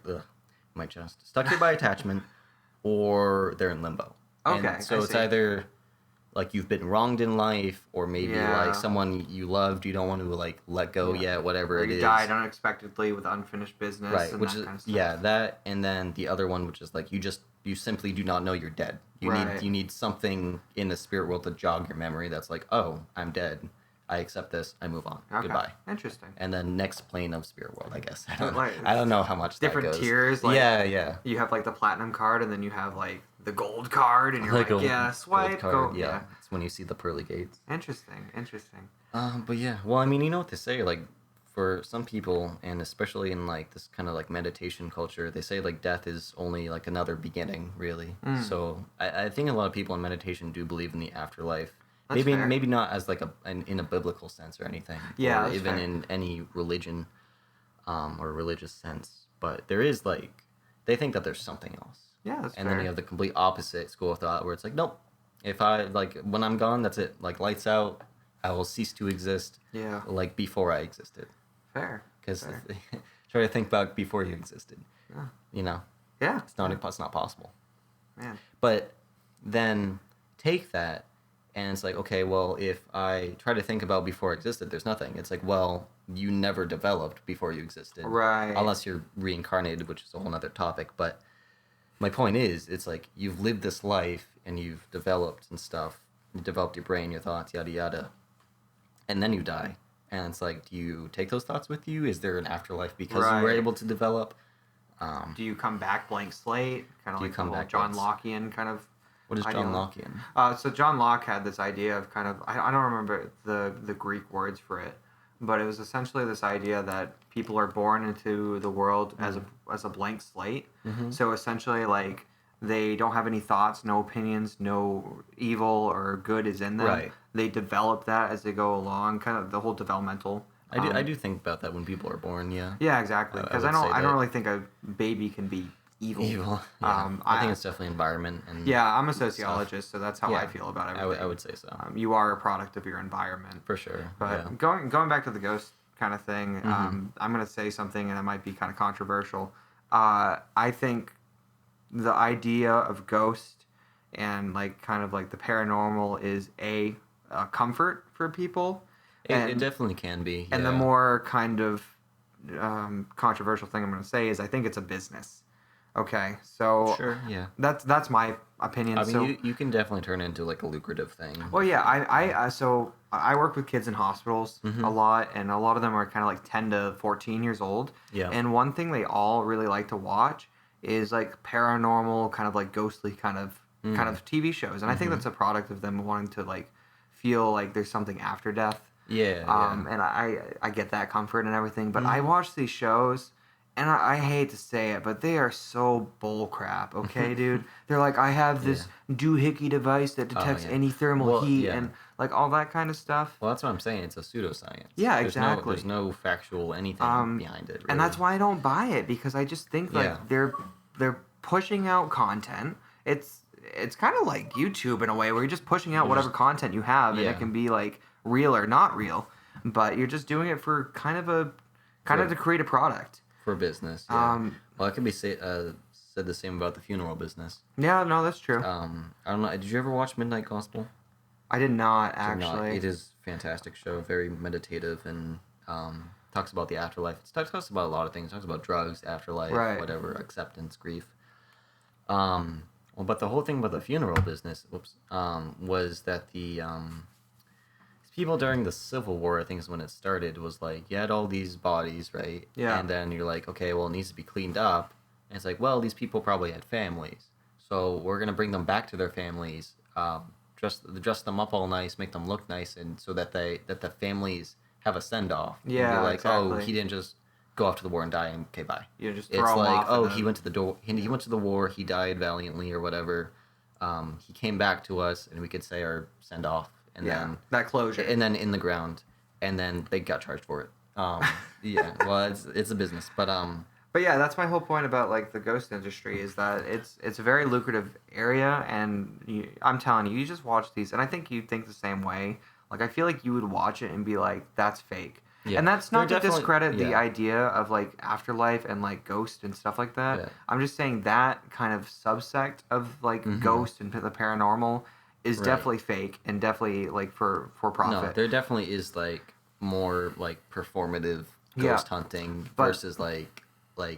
My chest. Stuck here by attachment, or they're in limbo. Okay, And so I it's see. either like you've been wronged in life, or maybe Yeah. like someone you loved, you don't want to like let go yet. Whatever Or it you is. died unexpectedly with unfinished business, Right, and which that is kind of stuff. yeah, that, and then the other one, which is like you simply do not know you're dead. Right. You need something in the spirit world to jog your memory. That's like, oh, I'm dead. I accept this. I move on. Okay. Goodbye. Interesting. And then next plane of spirit world, I guess. Like, I don't know how much different that goes. tiers, like- yeah. You have like the platinum card, and then you have like the gold card, and you're like, a yeah, gold swipe, card, go, yeah. It's when you see the pearly gates. Interesting. But yeah, well, I mean, you know what they say, like, for some people, and especially in like this kind of like meditation culture, they say like death is only like another beginning, really. So I think a lot of people in meditation do believe in the afterlife. That's fair. Maybe not as like in a biblical sense or anything, Yeah, or that's even fair. in any religion, or religious sense. But there is like, they think that there's something else. Yeah, that's And fair. then you have the complete opposite school of thought, where it's like, nope, if I like when I'm gone, that's it. Like lights out, I will cease to exist. Yeah. Like before I existed. Fair. Because Fair. try to think back before you existed. Yeah. You know, Yeah. it's not possible. Man. But then take that, and it's like, okay, well, if I try to think about before I existed, there's nothing. It's like, well, you never developed before you existed, Right. unless you're reincarnated, which is a whole other topic. But my point is, it's like you've lived this life and you've developed and stuff. You developed your brain, your thoughts, yada yada, and then you die. And it's like, do you take those thoughts with you? Is there an afterlife because you were Right. able to develop? Do you come back blank slate? Kind of Do you like come the whole back John blank Lockean kind of. What is John ideology. Lockean? So John Locke had this idea of kind of I don't remember the Greek words for it, but it was essentially this idea that people are born into the world as a blank slate. Mm-hmm. So essentially, like they don't have any thoughts, no opinions, no evil or good is in them. Right. They develop that as they go along, kind of the whole developmental. I do think about that when people are born. Yeah. Yeah, exactly. I Because would I don't say I that. don't really think a baby can be evil. Evil. Yeah. I think it's definitely environment and. Yeah, I'm a sociologist, so that's how I Yeah, feel about everything. I would say so. You are a product of your environment. For sure. But yeah. going back to the ghost kind of thing, I'm going to say something, and it might be kind of controversial. I think the idea of ghost and like kind of like the paranormal is a comfort for people. It definitely can be. And the yeah. more kind of controversial thing I'm going to say is I think it's a business. Okay, so Sure. Yeah. that's my opinion. I mean, so, you can definitely turn it into like a lucrative thing. well, yeah, I work with kids in hospitals a lot, and a lot of them are kind of like 10 to 14 years old. Yeah. And one thing they all really like to watch is like paranormal, kind of like ghostly kind of TV shows, and I think that's a product of them wanting to like feel like there's something after death. And I get that comfort and everything, but I watch these shows, and I hate to say it, but they are so bull crap, okay, dude? They're like, I have this doohickey device that detects any thermal heat and like all that kind of stuff. Well, that's what I'm saying. It's a pseudoscience. Yeah, exactly. There's no factual anything behind it. Really. And that's why I don't buy it, because I just think like they're pushing out content. It's kind of like YouTube in a way, where you're just pushing out whatever content you have, and it can be like real or not real, but you're just doing it for kind of to create a product for business. Yeah. Well, it can be said the same about the funeral business. Yeah, no, that's true. I don't know. Did you ever watch Midnight Gospel? I did not, actually. It is a fantastic show, very meditative, and talks about the afterlife. It talks about a lot of things. It talks about drugs, afterlife, whatever, acceptance, grief. Well, but the whole thing about the funeral business, was that the people during the Civil War, I think is when it started, was like, you had all these bodies, right? Yeah. And then you're like, okay, well, it needs to be cleaned up. And it's like, well, these people probably had families. So we're going to bring them back to their families, dress them up all nice, make them look nice, and so that the families have a send-off. Yeah, and like, exactly. oh, he didn't just go off to the war and die, and okay, bye. You just it's throw him like, off oh, he went to the war, he died valiantly or whatever. He came back to us, and we could say our send-off. And then that closure, and then in the ground, and then they got charged for it. Well, it's a business, but yeah, that's my whole point about like the ghost industry, is that it's a very lucrative area, and I'm telling you, you just watch these, and I think you think the same way. Like, I feel like you would watch it and be like, that's fake. Yeah. And that's not to discredit the idea of like afterlife and like ghost and stuff like that. Yeah. I'm just saying that kind of subsect of like ghost and the paranormal is definitely fake, and definitely like for profit. No, there definitely is like more like performative ghost hunting versus like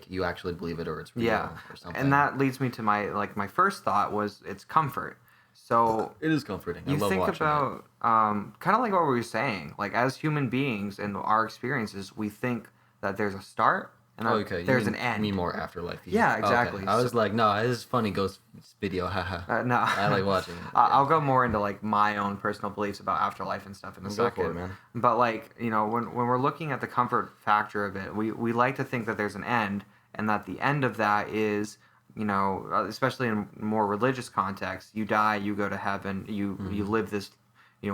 you actually believe it or it's real or something. And that leads me to my first thought was it's comfort. So it is comforting. I love watching. You think about kind of like what we were saying, like as human beings and our experiences, we think that there's a start and there's an end. You mean more afterlife? Yeah, exactly. Okay. I was like, no, this is funny ghost video, haha. No, I like watching it. I'll go more into like my own personal beliefs about afterlife and stuff in a second. Go for it, man. But like, when we're looking at the comfort factor of it, we like to think that there's an end, and that the end of that is, especially in more religious contexts, you die, you go to heaven, you live this,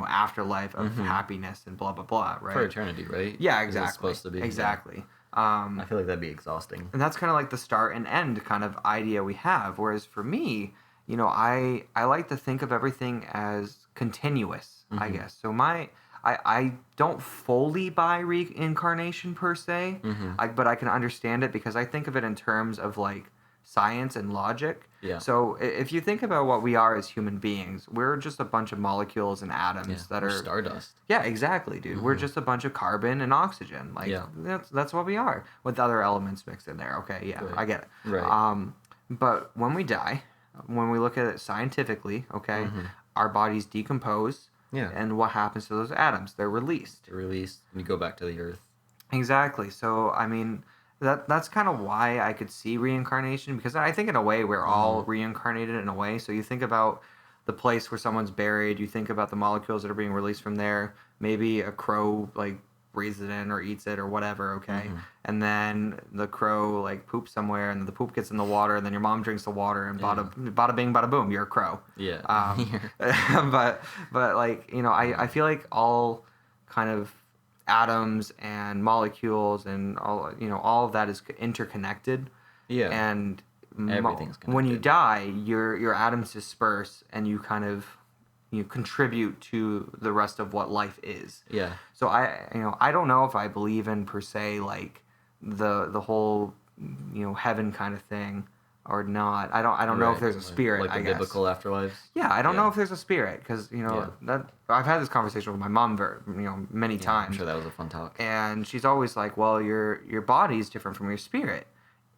afterlife of happiness and blah blah blah, right? For eternity, right? Yeah, exactly. It's supposed to be exactly. Yeah. I feel like that'd be exhausting. And that's kind of like the start and end kind of idea we have. Whereas for me, I like to think of everything as continuous, I guess. So I don't fully buy reincarnation per se, but I can understand it because I think of it in terms of like science and logic. Yeah. So if you think about what we are as human beings, we're just a bunch of molecules and atoms that are stardust. Yeah, exactly, dude. We're just a bunch of carbon and oxygen. Like that's what we are, with other elements mixed in there. Okay, yeah, I get it. Right. But when we die, when we look at it scientifically, okay, our bodies decompose. Yeah. And what happens to those atoms? They're released. And you go back to the earth. Exactly. So I mean, that's kind of why I could see reincarnation, because I think in a way we're all reincarnated in a way. So you think about the place where someone's buried, you think about the molecules that are being released from there. Maybe a crow like breathes it in or eats it or whatever, okay? And then the crow like poops somewhere, and the poop gets in the water, and then your mom drinks the water, and bada bing, bada boom, you're a crow. Yeah. But like, I feel like all kind of atoms and molecules and all of that is interconnected. Yeah. And everything's connected. When you die, your atoms disperse, and you kind of contribute to the rest of what life is. Yeah. So I don't know if I believe in per se like the whole heaven kind of thing or not. I don't know if there's a spirit. Like the biblical afterlives. Yeah, I don't know if there's a spirit, because that I've had this conversation with my mom many times. I'm sure that was a fun talk. And she's always like, "Well, your body is different from your spirit."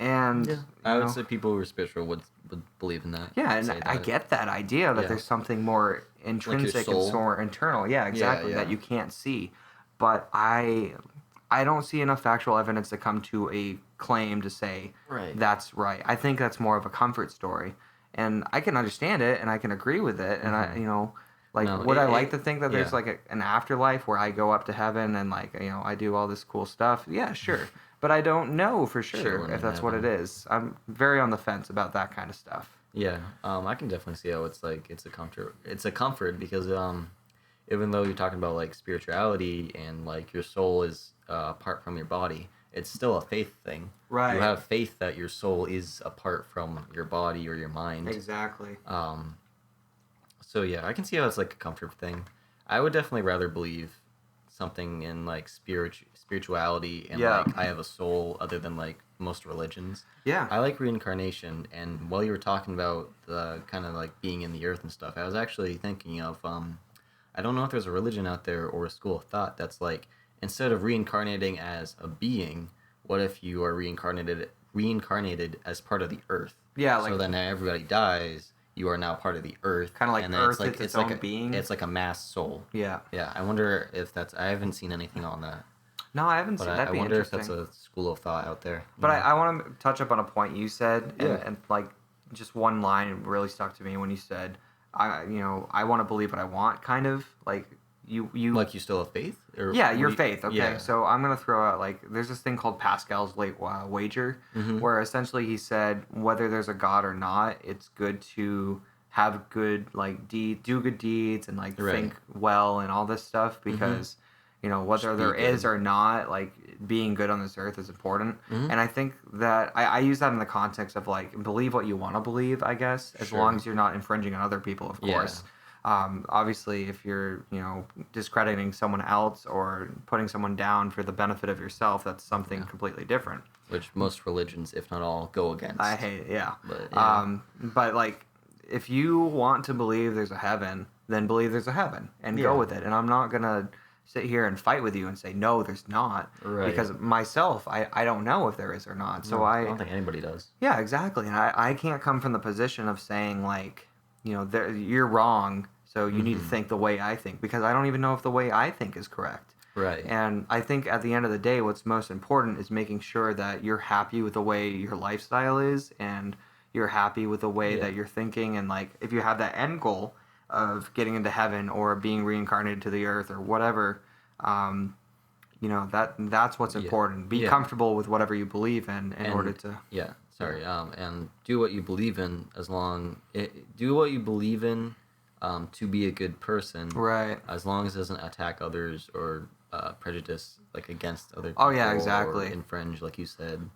And I would say people who are spiritual would believe in that. Yeah, and I get that idea that there's something more intrinsic and more internal. Yeah, exactly, that you can't see. But I I don't see enough factual evidence to come to a claim to say Right. that's right. I think that's more of a comfort story, and I can understand it and I can agree with it. And I, like, No, would I like to think that there's yeah. like an afterlife where I go up to heaven and like I do all this cool stuff? Yeah, sure. But I don't know for sure when if in that's what it heaven. is. I'm very on the fence about that kind of stuff. Yeah, I can definitely see how it's like it's a comfort. It's a comfort because even though you're talking about like spirituality and like your soul is apart from your body, it's still a faith thing. Right. You have faith that your soul is apart from your body or your mind. Exactly. So yeah, I can see how it's like a comfort thing. I would definitely rather believe something in like spirituality and Yeah. like I have a soul other than like most religions. Yeah. I like reincarnation, and while you were talking about the kind of like being in the earth and stuff, I was actually thinking of I don't know if there's a religion out there or a school of thought that's like instead of reincarnating as a being, what if you are reincarnated as part of the earth? Yeah, So like then everybody dies, you are now part of the earth. kind of like and then Earth is its own like being. it's like a mass soul. Yeah. Yeah, I wonder if that's. I haven't seen anything on that, No, I haven't but seen. I That'd be wonder if interesting. that's a school of thought out there. But I want to touch up on a point you said, and, Yeah. and like just one line really stuck to me when you said, I want to believe what I want," kind of like you like you still have faith. Or yeah, your faith. Okay, Yeah. so I'm gonna throw out like there's this thing called Pascal's late wager, Mhm. where essentially he said whether there's a God or not, it's good to have good like do good deeds and like Right. think well and all this stuff because whether Just be there is good. or not, like being good on this earth is important. Mhm. And I think that I use that in the context of like believe what you want to believe, I guess, as Sure. long as you're not infringing on other people, of Yeah. course. Obviously, if you're, discrediting someone else or putting someone down for the benefit of yourself, that's something completely different. Which most religions, if not all, go against. I hate it, yeah. But yeah. But like, if you want to believe there's a heaven, then believe there's a heaven and Yeah. go with it. And I'm not gonna sit here and fight with you and say no, there's not, Right. because myself, I don't know if there is or not. So No, I don't think anybody does. yeah, exactly. And I can't come from the position of saying like, you're wrong, so you need to think the way I think, because I don't even know if the way I think is correct. Right. And I think at the end of the day, what's most important is making sure that you're happy with the way your lifestyle is and you're happy with the way that you're thinking. And like, if you have that end goal of getting into heaven or being reincarnated to the earth or whatever, that's what's important. Be comfortable with whatever you believe in order to. Yeah. Sorry. And do what you believe in do what you believe in to be a good person. Right. As long as it doesn't attack others or prejudice like against other people. Oh, yeah, exactly. Or infringe, like you said.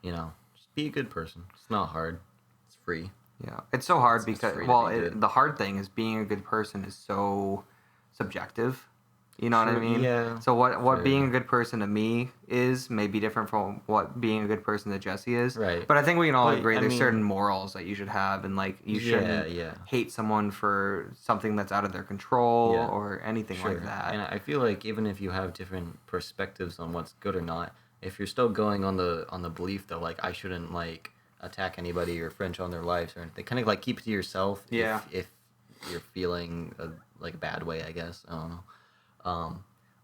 Just be a good person. It's not hard. It's free. Yeah, it's so hard It's because free to be good. the hard thing is being a good person is so subjective. You know what I Sure, mean? yeah. So what Sure. being a good person to me is may be different from what being a good person to Jesse is. Right. But I think we can all But, agree I there's mean- certain morals that you should have, and like you shouldn't Yeah. hate someone for something that's out of their control Yeah. or anything Sure. like that. And I feel like even if you have different perspectives on what's good or not, if you're still going on the belief that like I shouldn't like attack anybody or fringe on their lives or anything, kind of like keep it to yourself. Yeah. If you're feeling like a bad way, I guess. I don't know.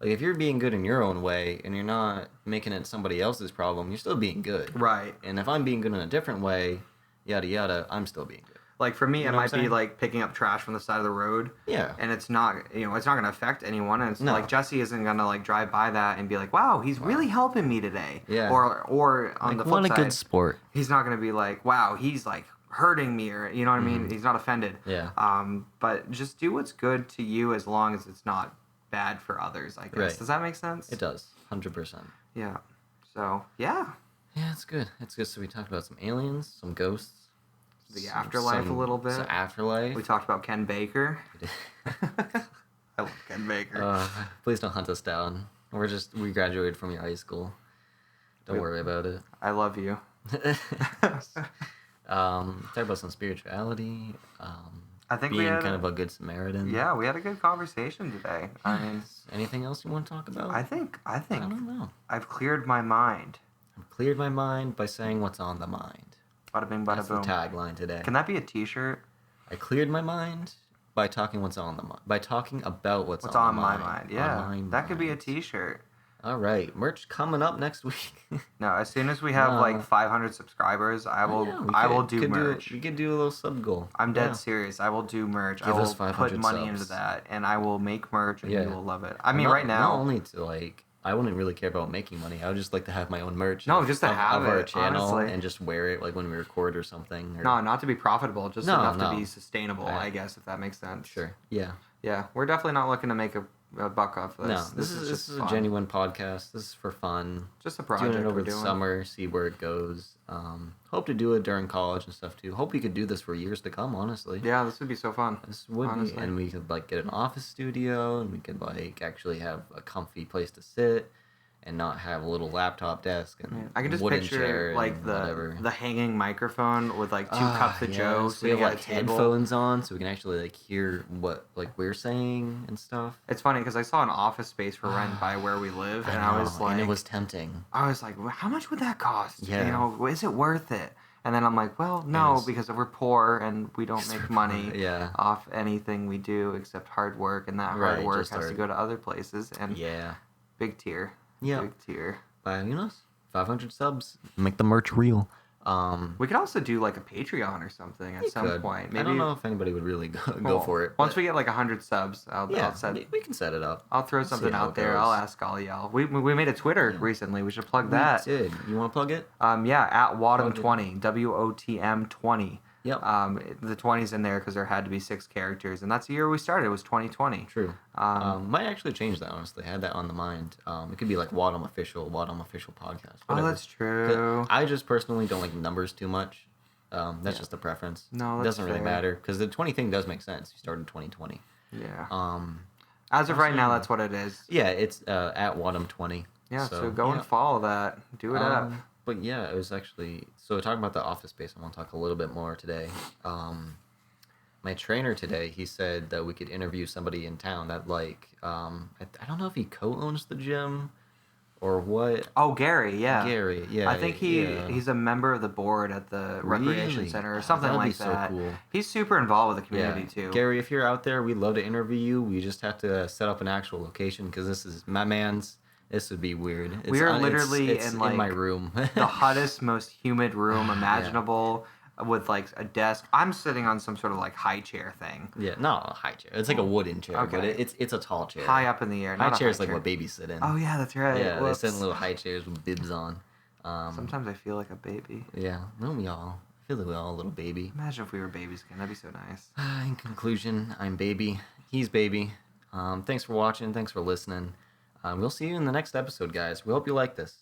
Like if you're being good in your own way and you're not making it somebody else's problem, you're still being good. Right. And if I'm being good in a different way, yada yada, I'm still being good. Like for me, You it know what might I'm be saying? like picking up trash from the side of the road. Yeah. And it's not, it's not going to affect anyone. And it's No. like Jesse isn't going to like drive by that and be like, "Wow, he's really helping me today." Yeah. Or on the flip side, sport. he's not going to be like, "Wow, he's like hurting me," or you know what I mean? He's not offended. Yeah. But just do what's good to you as long as it's not bad for others, I guess. Right. Does that make sense? It does. 100%. Yeah. So, yeah. Yeah, it's good. It's good. So we talked about some aliens, some ghosts, The afterlife a little bit. Some afterlife. We talked about Ken Baker. I love Ken Baker. Please don't hunt us down. We graduated from your high school. Don't worry about it. I love you. Talk about some spirituality. I think we being had kind of a good Samaritan. Yeah, we had a good conversation today. I mean, Anything else you want to talk about? I think I don't know. I've cleared my mind. I've cleared my mind by saying what's on the mind. Bada bing, bada That's boom. the tagline today. Can that be a T-shirt? I cleared my mind by talking what's on the mind. By talking about what's What's on on the my mind. mind? Yeah, On my that could be a mind. T-shirt. All right, merch coming up next week. No, as soon as we have like No. 500 subscribers, I will Yeah, I will do merch. We could do a little sub goal. I'm dead Yeah. serious. I will do merch. I Give us will 500 put money subs. into that, and I will make merch, and Yeah. you will love it. I mean, Not- right now, not only to like, I wouldn't really care about making money. I would just like to have my own merch. No, just to have of our it, channel honestly. and just wear it like when we record or something. Or, no, not to be profitable, just No, enough to no. be sustainable. Right. I guess if that makes sense. Sure. Yeah. Yeah, we're definitely not looking to make a buck off this. No, this is just a fun. genuine podcast. This is for fun. Just a project Doing it over we're the doing. summer, see where it goes. Hope to do it during college and stuff too. Hope we could do this for years to come. Honestly. Yeah, this would be so fun. This would honestly. be, and we could like get an office studio, and we could like actually have a comfy place to sit, and not have a little laptop desk and Yeah, I can just wooden picture chair like and the whatever. the hanging microphone with like two cups of Joe. So we have sitting at like a table. headphones on, so we can actually like hear what like we're saying and stuff. It's funny because I saw an office space for rent by where we live, and I was know, like, and it was tempting. well, how much would that cost? Yeah. You know, is it worth it? And then I'm like, well, no, Yes. because we're poor and we don't make money Yeah. off anything we do except hard work, and that hard Right, work just has to hard. go to other places. And Yeah. big tier, Yeah. big tier. But you know, 500 subs, make the merch real. We could also do like a Patreon or something at We some could. point. I don't know if anybody would really go for it. Once but we get like 100 subs, yeah, I'll set. we can set it up. I'll throw We'll see something how out it there. goes. I'll ask all y'all. We made a Twitter Yeah. recently. We should plug that. We did. You want to plug it? Yeah, at Plug it. WOTM20, WOTM 20. Yep. The 20's in there because there had to be 6 characters, and that's the year we started. It was 2020. True. Might actually change that, honestly. I had that on the mind. It could be like WOTM Official Podcast. Oh, Whatever. that's true. I just personally don't like numbers too much. That's just a preference. No, it that's doesn't really fair. matter because the 20 thing does make sense. You started 2020. Yeah. As of right now, that's what it is. Yeah, it's at WOTM20. Yeah, so go and follow that. Do it up. But yeah, it was actually so talking about the office space. I want to talk a little bit more today. My trainer today, he said that we could interview somebody in town that like I don't know if he co-owns the gym or what. Oh, Gary, yeah. Gary, yeah. I think he's a member of the board at the recreation Really? center or Oh, something that'd be like so that. cool. He's super involved with the community too. Gary, if you're out there, we'd love to interview you. We just have to set up an actual location because this is my man's. This would be weird. We are literally it's in, like, my room. The hottest, most humid room imaginable with like a desk. I'm sitting on some sort of like high chair thing. Yeah, not a high chair. It's like a wooden chair, but Okay. it's a tall chair. High up in the air. High Not a chair is like chair. what babies sit in. Oh yeah, that's right. Yeah, Whoops. they sit in little high chairs with bibs on. Sometimes I feel like a baby. Yeah, don't we all? I feel like we're all a little baby. Imagine if we were babies again. That'd be so nice. In conclusion, I'm baby. He's baby. Thanks for watching. Thanks for listening. We'll see you in the next episode, guys. We hope you like this.